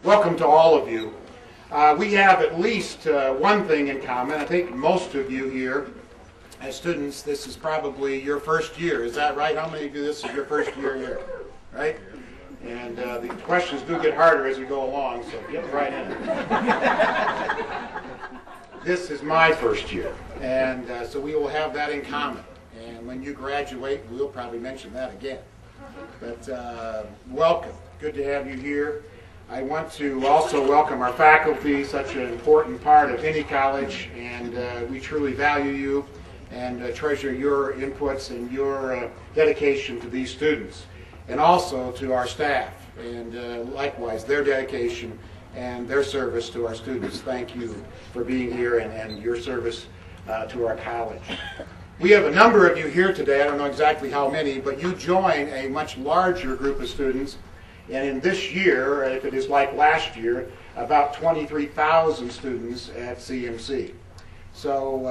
Welcome to all of you. We have at least one thing in common. I think most of you here, as students, this is probably your first year. Is that right? How many of you, this is your first year here? Right? And the questions do get harder as we go along, so get right in. This is my first year, and so we will have that in common. And when you graduate, we'll probably mention that again. But welcome. Good to have you here. I want to also welcome our faculty, such an important part of any college, and we truly value you and treasure your inputs and your dedication to these students. And also to our staff, and likewise their dedication and their service to our students. Thank you for being here and your service to our college. We have a number of you here today, I don't know exactly how many, but you join a much larger group of students. And in this year, if it is like last year, about 23,000 students at CMC. So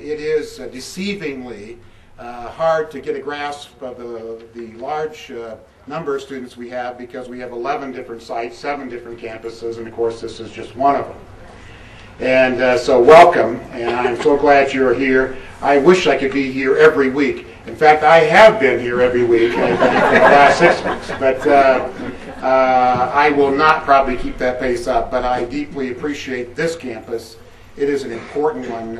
it is deceivingly hard to get a grasp of the large number of students we have, because we have 11 different sites, 7 different campuses, and of course this is just one of them. And so welcome, and I'm so glad you're here. I wish I could be here every week. In fact, I have been here every week, I think, for the last 6 weeks. But I will not probably keep that pace up, but I deeply appreciate this campus. It is an important one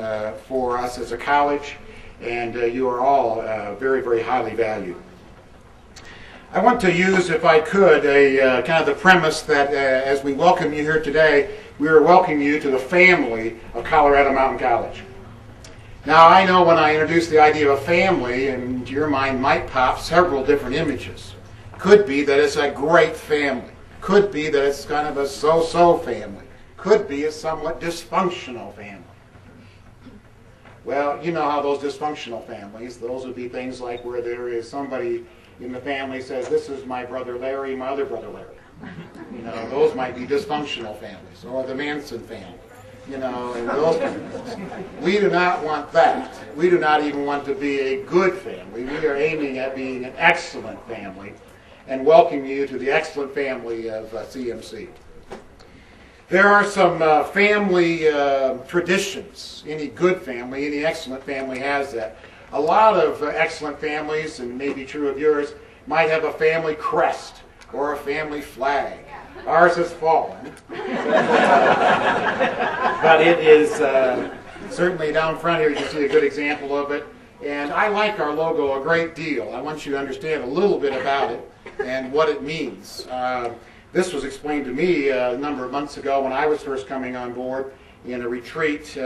for us as a college, and you are all very, very highly valued. I want to use, if I could, a kind of the premise that as we welcome you here today, we are welcoming you to the family of Colorado Mountain College. Now, I know when I introduce the idea of a family, and to your mind might pop several different images. Could be that it's a great family. Could be that it's kind of a so-so family. Could be a somewhat dysfunctional family. Well, you know how those dysfunctional families, those would be things like where there is somebody in the family says, this is my brother Larry, my other brother Larry. You know, those might be dysfunctional families, or the Manson family. You know, and those families. We do not want that. We do not even want to be a good family. We are aiming at being an excellent family, and welcome you to the excellent family of CMC. There are some family traditions. Any good family, any excellent family has that. A lot of excellent families, and maybe true of yours, might have a family crest or a family flag. Ours has fallen, but it is certainly down front here. You can see a good example of it, and I like our logo a great deal. I want you to understand a little bit about it and what it means. This was explained to me a number of months ago when I was first coming on board in a retreat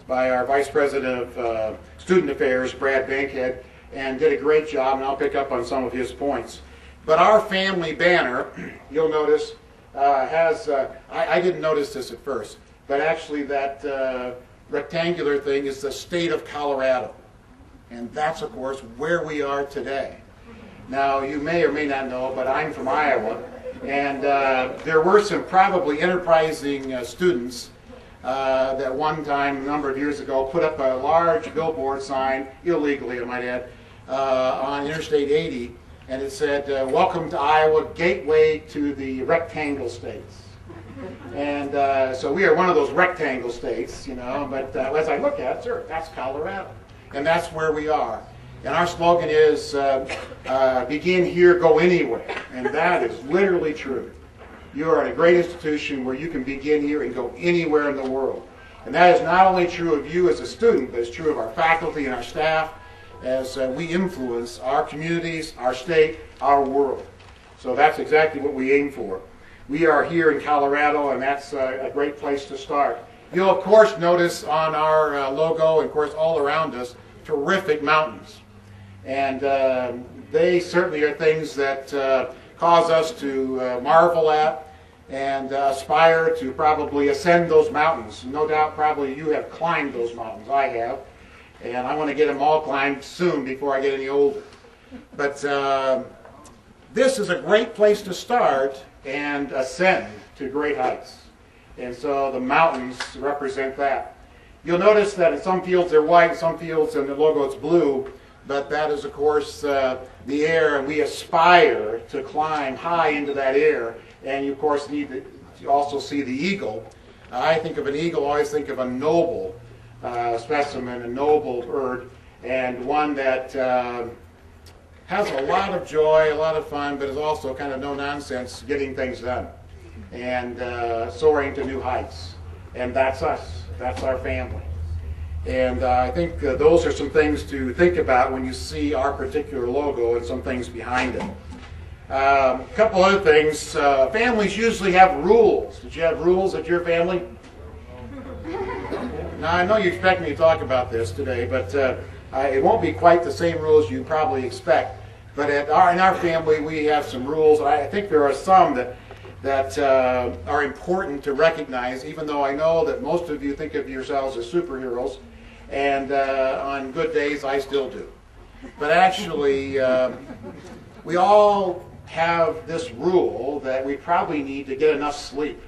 by our Vice President of Student Affairs, Brad Bankhead, and did a great job, and I'll pick up on some of his points. But our family banner, you'll notice, has, I didn't notice this at first, but actually that rectangular thing is the state of Colorado. And that's, of course, where we are today. Now, you may or may not know, but I'm from Iowa, and there were some probably enterprising students that one time, a number of years ago, put up a large billboard sign, illegally I might add, on Interstate 80, and it said, welcome to Iowa, gateway to the rectangle states. And so we are one of those rectangle states, you know, but as I look at it, sure, that's Colorado. And that's where we are. And our slogan is, begin here, go anywhere. And that is literally true. You are in a great institution where you can begin here and go anywhere in the world. And that is not only true of you as a student, but it's true of our faculty and our staff as we influence our communities, our state, our world. So that's exactly what we aim for. We are here in Colorado, and that's a great place to start. You'll, of course, notice on our logo, and of course all around us, terrific mountains. And they certainly are things that cause us to marvel at and aspire to probably ascend those mountains. No doubt probably you have climbed those mountains. I have. And I want to get them all climbed soon before I get any older. But this is a great place to start and ascend to great heights. And so the mountains represent that. You'll notice that in some fields they're white, in some fields in the logo it's blue, but that is of course the air, and we aspire to climb high into that air, and you of course need you also see the eagle. I think of an eagle, I always think of a noble specimen, a noble bird, and one that has a lot of joy, a lot of fun, but is also kind of no-nonsense getting things done and soaring to new heights. And that's us. That's our family. And I think those are some things to think about when you see our particular logo and some things behind it. A couple other things. Families usually have rules. Did you have rules at your family? Now, I know you expect me to talk about this today, but it won't be quite the same rules you probably expect. But in our family, we have some rules. I think there are some that are important to recognize, even though I know that most of you think of yourselves as superheroes, and on good days, I still do. But actually, we all have this rule that we probably need to get enough sleep.